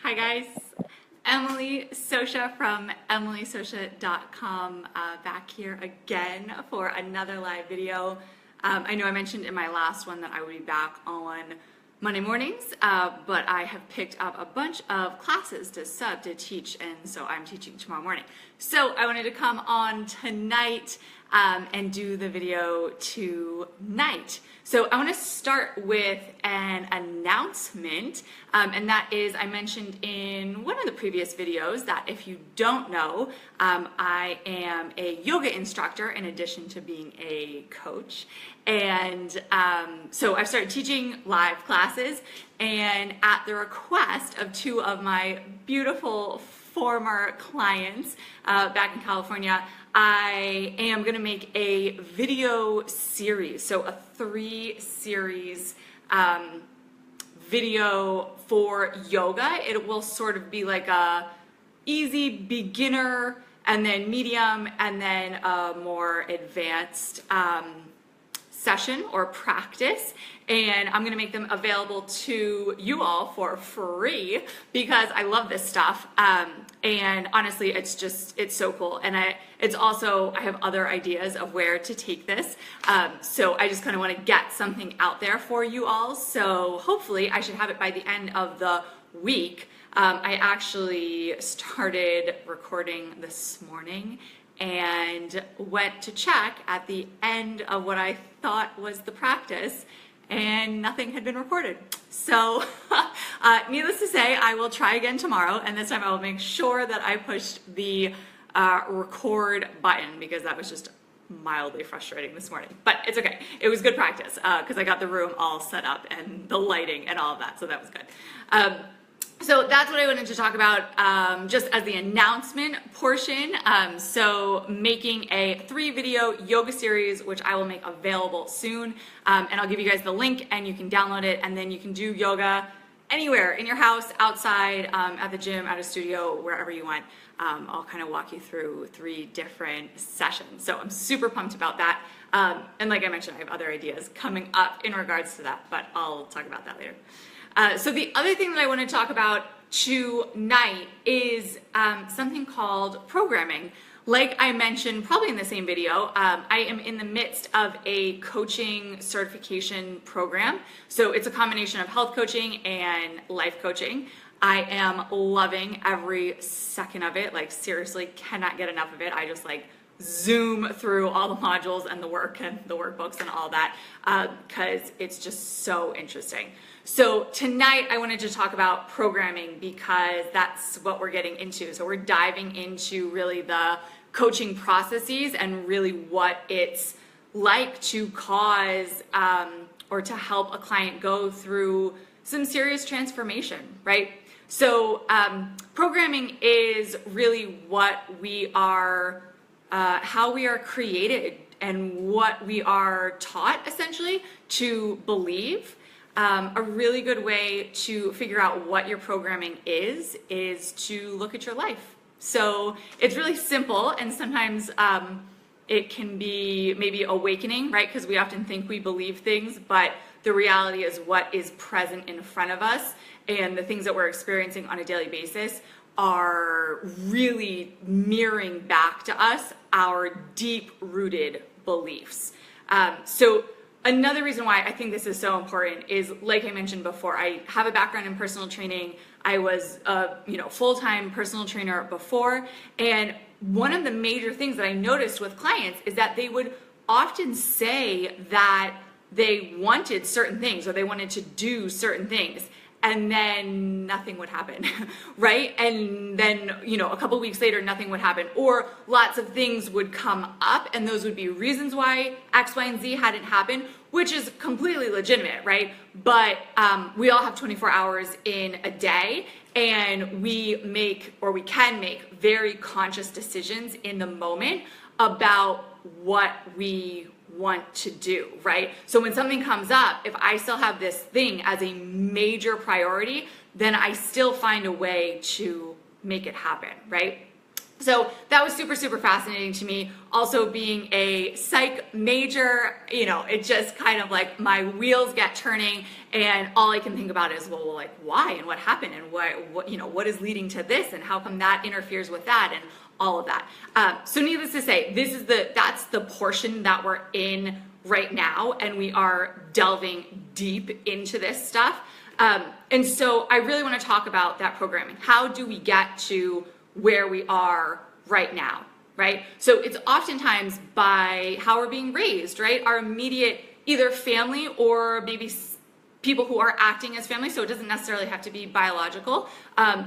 Hi guys, Emily Sosha from emilysosha.com back here again for another live video. I know I mentioned in my last one that I would be back on Monday mornings, but I have picked up a bunch of classes to teach, and so I'm teaching tomorrow morning. So I wanted to come on tonight and do the video tonight. So I want to start with an announcement, and that is, I mentioned in one of the previous videos that if you don't know, I am a yoga instructor in addition to being a coach. And so I've started teaching live classes, and at the request of two of my beautiful former clients back in California, I am going to make a video series, so a 3-series video for yoga. It will sort of be like a easy beginner, and then medium, and then a more advanced session or practice, and I'm gonna make them available to you all for free because I love this stuff, and honestly it's so cool, and I have other ideas of where to take this, so I just kind of want to get something out there for you all. So hopefully I should have it by the end of the week. I actually started recording this morning and went to check at the end of what I thought was the practice, and nothing had been recorded. So needless to say, I will try again tomorrow, and this time I will make sure that I pushed the record button, because that was just mildly frustrating this morning. But it's okay. It was good practice because I got the room all set up and the lighting and all of that, so that was good. So that's what I wanted to talk about just as the announcement portion. So making a 3-video yoga series, which I will make available soon. And I'll give you guys the link and you can download it, and then you can do yoga anywhere, in your house, outside, at the gym, at a studio, wherever you want. I'll kind of walk you through 3 different sessions. So I'm super pumped about that. And like I mentioned, I have other ideas coming up in regards to that, but I'll talk about that later. So the other thing that I want to talk about tonight is something called programming. Like I mentioned, probably in the same video, I am in the midst of a coaching certification program. So it's a combination of health coaching and life coaching. I am loving every second of it. Like seriously, cannot get enough of it. I just like zoom through all the modules and the work and the workbooks and all that because it's just so interesting. So tonight I wanted to talk about programming because that's what we're getting into. So we're diving into really the coaching processes and really what it's like to cause or to help a client go through some serious transformation, right? So programming is really what we are, how we are created and what we are taught essentially to believe. A really good way to figure out what your programming is to look at your life. So it's really simple, and sometimes it can be maybe awakening, right? Because we often think we believe things, but the reality is what is present in front of us and the things that we're experiencing on a daily basis are really mirroring back to us our deep-rooted beliefs. So another reason why I think this is so important is, like I mentioned before, I have a background in personal training. I was a full-time personal trainer before, and one of the major things that I noticed with clients is that they would often say that they wanted certain things or they wanted to do certain things, and then nothing would happen, right? And then, a couple weeks later, nothing would happen, or lots of things would come up, and those would be reasons why X, Y, and Z hadn't happened, which is completely legitimate, right? But we all have 24 hours in a day, and we can make very conscious decisions in the moment about what we want to do, right? So when something comes up, if I still have this thing as a major priority, then I still find a way to make it happen, right? So that was super, super fascinating to me. Also being a psych major, it just kind of like my wheels get turning and all I can think about is, well, like why and what happened and what is leading to this and how come that interferes with that and all of that. So needless to say, that's the portion that we're in right now, and we are delving deep into this stuff. And so I really want to talk about that programming. How do we get to where we are right now, right? So it's oftentimes by how we're being raised, right? Our immediate either family or maybe people who are acting as family. So it doesn't necessarily have to be biological,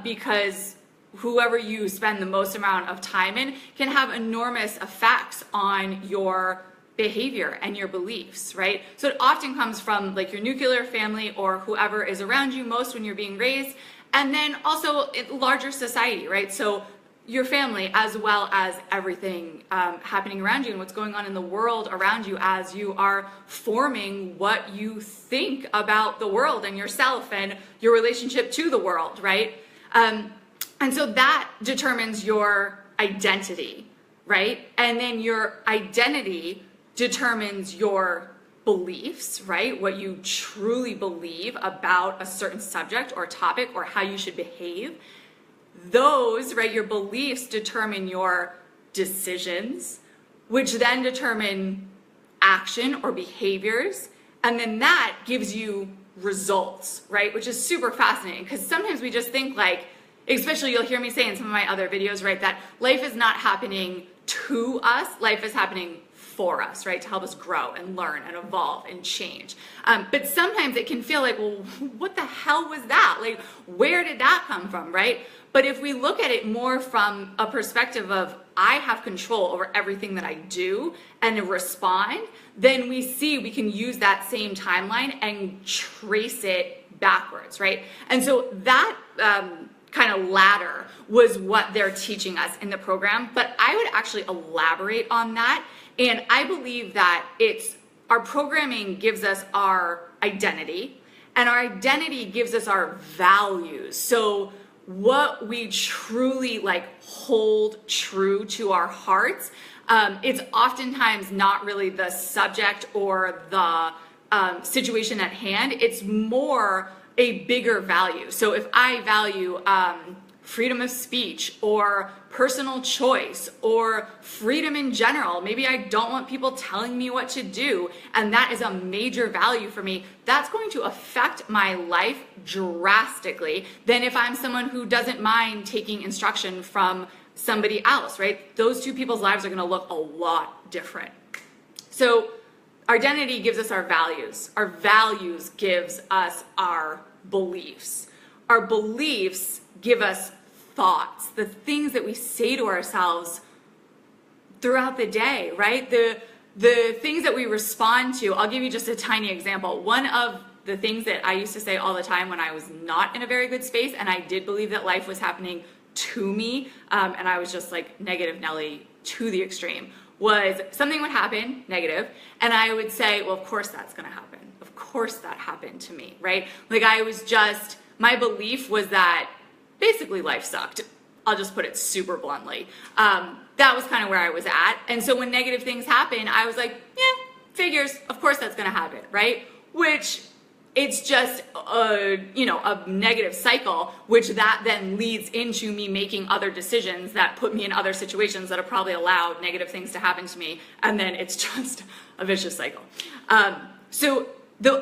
because whoever you spend the most amount of time in can have enormous effects on your behavior and your beliefs, right? So it often comes from like your nuclear family or whoever is around you most when you're being raised. And then also larger society, right? So your family as well as everything happening around you and what's going on in the world around you as you are forming what you think about the world and yourself and your relationship to the world, right? And so that determines your identity, right? And then your identity determines your beliefs, right? What you truly believe about a certain subject or topic or how you should behave. Those, right, your beliefs determine your decisions, which then determine action or behaviors. And then that gives you results, right? Which is super fascinating because sometimes we just think like, especially you'll hear me say in some of my other videos, right, that life is not happening to us, life is happening for us, right, to help us grow and learn and evolve and change. But sometimes it can feel like, well, what the hell was that? Like, where did that come from, right? But if we look at it more from a perspective of I have control over everything that I do and respond, then we see we can use that same timeline and trace it backwards, right? And so that kind of ladder was what they're teaching us in the program. But I would actually elaborate on that. And I believe that our programming gives us our identity, and our identity gives us our values. So what we truly like hold true to our hearts, it's oftentimes not really the subject or the situation at hand. It's more a bigger value. So if I value freedom of speech or personal choice or freedom in general, maybe I don't want people telling me what to do, and that is a major value for me, that's going to affect my life drastically than if I'm someone who doesn't mind taking instruction from somebody else, right? Those two people's lives are going to look a lot different. So our identity gives us our values. Our values gives us our beliefs. Our beliefs give us thoughts, the things that we say to ourselves throughout the day, right? The things that we respond to. I'll give you just a tiny example. One of the things that I used to say all the time when I was not in a very good space, and I did believe that life was happening to me, and I was just like negative Nelly to the extreme, was something would happen, negative, and I would say, well, of course that's gonna happen. Of course that happened to me, right? Like my belief was that basically life sucked. I'll just put it super bluntly. That was kind of where I was at. And so when negative things happen, I was like, yeah, figures, of course that's gonna happen, right? Which it's just a negative cycle, which that then leads into me making other decisions that put me in other situations that have probably allowed negative things to happen to me. And then it's just a vicious cycle. So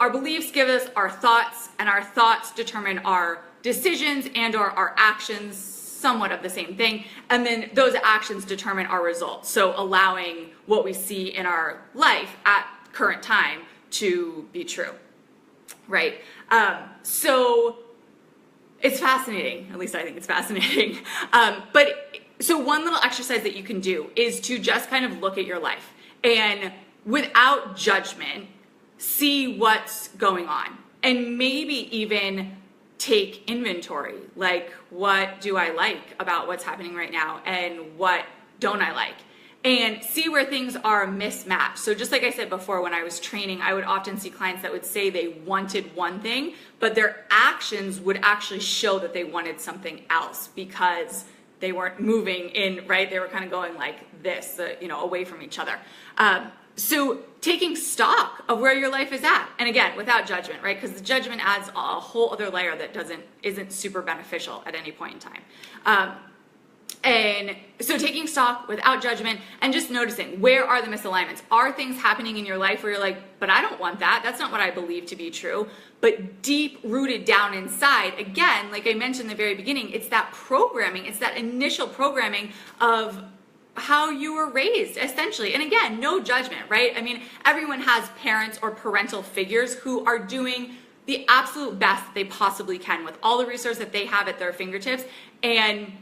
our beliefs give us our thoughts, and our thoughts determine our decisions and our actions, somewhat of the same thing. And then those actions determine our results. So allowing what we see in our life at current time to be true. Right. So it's fascinating. At least I think it's fascinating. So one little exercise that you can do is to just kind of look at your life and without judgment, see what's going on and maybe even take inventory. Like, what do I like about what's happening right now and what don't I like? And see where things are mismatched. So just like I said before, when I was training, I would often see clients that would say they wanted one thing, but their actions would actually show that they wanted something else because they weren't moving in, right? They were kind of going like this, away from each other. So taking stock of where your life is at, and again, without judgment, right? Because the judgment adds a whole other layer that isn't super beneficial at any point in time. And so taking stock without judgment and just noticing, where are the misalignments? Are things happening in your life where you're like, but I don't want that. That's not what I believe to be true. But deep rooted down inside, again, like I mentioned in the very beginning, it's that programming. It's that initial programming of how you were raised, essentially. And again, no judgment, right? I mean, everyone has parents or parental figures who are doing the absolute best that they possibly can with all the resources that they have at their fingertips and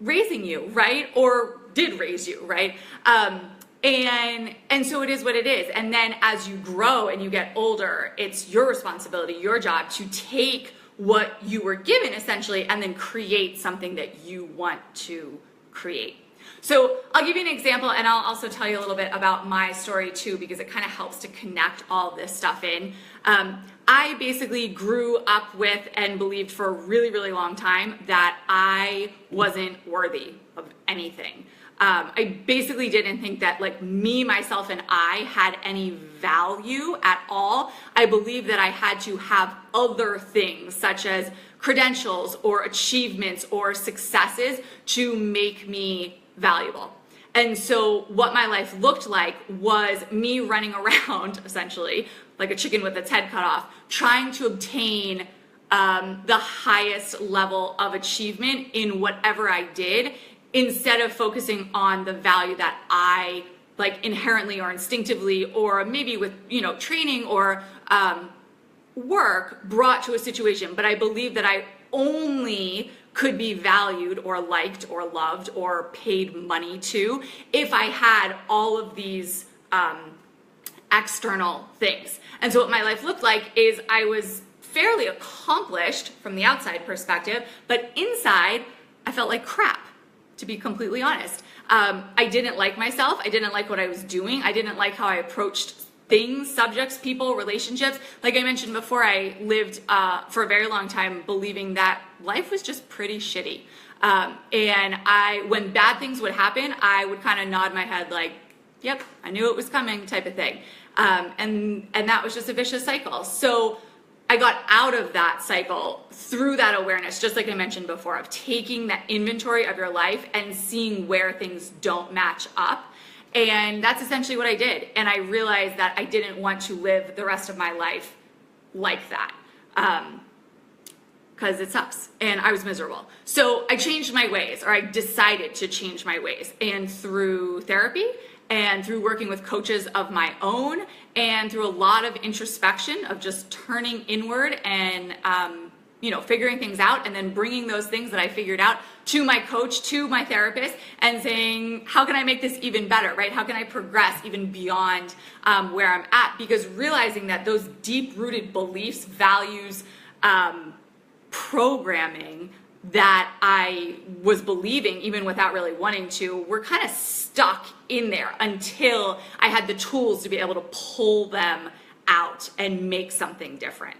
raising you, right? Or did raise you, right? And so it is what it is. And then as you grow and you get older, it's your responsibility, your job to take what you were given essentially and then create something that you want to create. So I'll give you an example, and I'll also tell you a little bit about my story too, because it kind of helps to connect all this stuff in. I basically grew up with and believed for a really, really long time that I wasn't worthy of anything. I basically didn't think that like me, myself, and I had any value at all. I believed that I had to have other things such as credentials or achievements or successes to make me valuable. And so what my life looked like was me running around essentially like a chicken with its head cut off, trying to obtain the highest level of achievement in whatever I did, instead of focusing on the value that I like inherently or instinctively, or maybe with, training or work brought to a situation. But I believe that I only could be valued or liked or loved or paid money to if I had all of these external things. And so what my life looked like is I was fairly accomplished from the outside perspective, but inside I felt like crap, to be completely honest. I didn't like myself. I didn't like what I was doing. I didn't like how I approached things, subjects, people, relationships. Like I mentioned before, I lived for a very long time believing that life was just pretty shitty. And when bad things would happen, I would kind of nod my head like, yep, I knew it was coming type of thing. And that was just a vicious cycle. So I got out of that cycle through that awareness, just like I mentioned before, of taking that inventory of your life and seeing where things don't match up. And that's essentially what I did. And I realized that I didn't want to live the rest of my life like that, because it sucks and I was miserable. So I changed my ways, or I decided to change my ways. And through therapy and through working with coaches of my own and through a lot of introspection of just turning inward and figuring things out, and then bringing those things that I figured out to my coach, to my therapist, and saying, how can I make this even better, right? How can I progress even beyond where I'm at? Because realizing that those deep-rooted beliefs, values, programming that I was believing, even without really wanting to, were kind of stuck in there until I had the tools to be able to pull them out and make something different.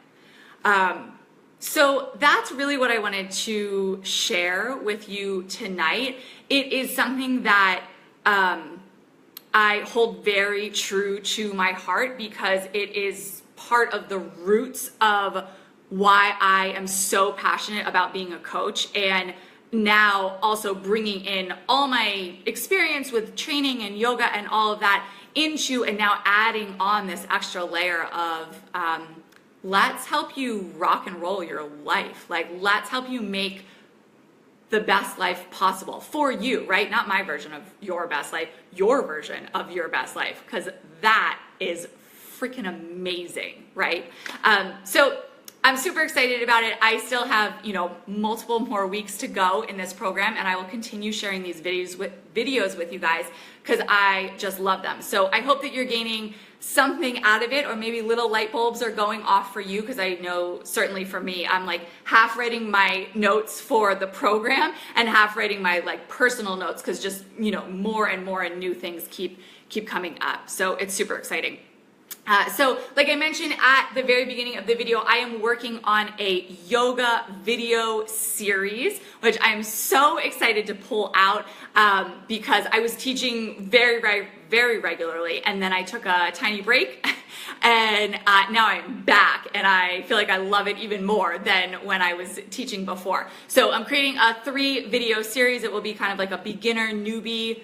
So that's really what I wanted to share with you tonight. It is something that I hold very true to my heart, because it is part of the roots of why I am so passionate about being a coach, and now also bringing in all my experience with training and yoga and all of that into, and now adding on this extra layer of let's help you rock and roll your life. Like, let's help you make the best life possible for you, right? Not my version of your best life, your version of your best life, because that is freaking amazing, right? So I'm super excited about it. I still have, multiple more weeks to go in this program, and I will continue sharing these videos with you guys, because I just love them. So I hope that you're gaining something out of it, or maybe little light bulbs are going off for you, because I know certainly for me, I'm like half writing my notes for the program and half writing my like personal notes, because just, more and more and new things keep coming up. So it's super exciting. So like I mentioned at the very beginning of the video, I am working on a yoga video series, which I'm so excited to pull out because I was teaching very regularly, and then I took a tiny break and now I'm back, and I feel like I love it even more than when I was teaching before. So I'm creating a 3 video series. It will be kind of like a beginner newbie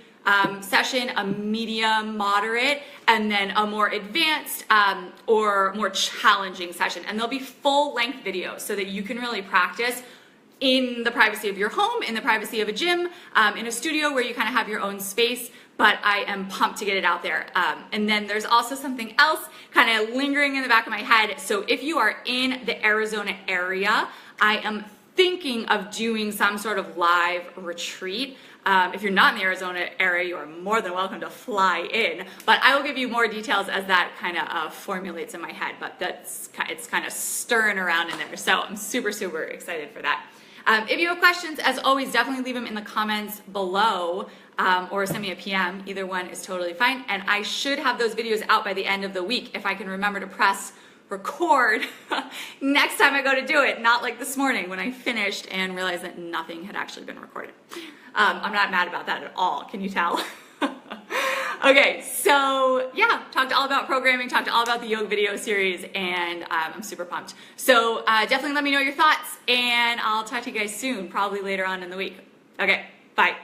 session, a medium moderate, and then a more advanced or more challenging session. And they'll be full length videos so that you can really practice in the privacy of your home, in the privacy of a gym, in a studio where you kind of have your own space. But I am pumped to get it out there. And then there's also something else kind of lingering in the back of my head. So if you are in the Arizona area, I am thinking of doing some sort of live retreat. If you're not in the Arizona area, you are more than welcome to fly in. But I will give you more details as that kind of formulates in my head. But it's kind of stirring around in there. So I'm super excited for that. If you have questions, as always, definitely leave them in the comments below or send me a PM. Either one is totally fine. And I should have those videos out by the end of the week if I can remember to press record next time I go to do it, not like this morning when I finished and realized that nothing had actually been recorded. I'm not mad about that at all. Can you tell? Okay, so yeah, talked all about programming, talked all about the yoga video series, and I'm super pumped. So definitely let me know your thoughts, and I'll talk to you guys soon, probably later on in the week. Okay, bye.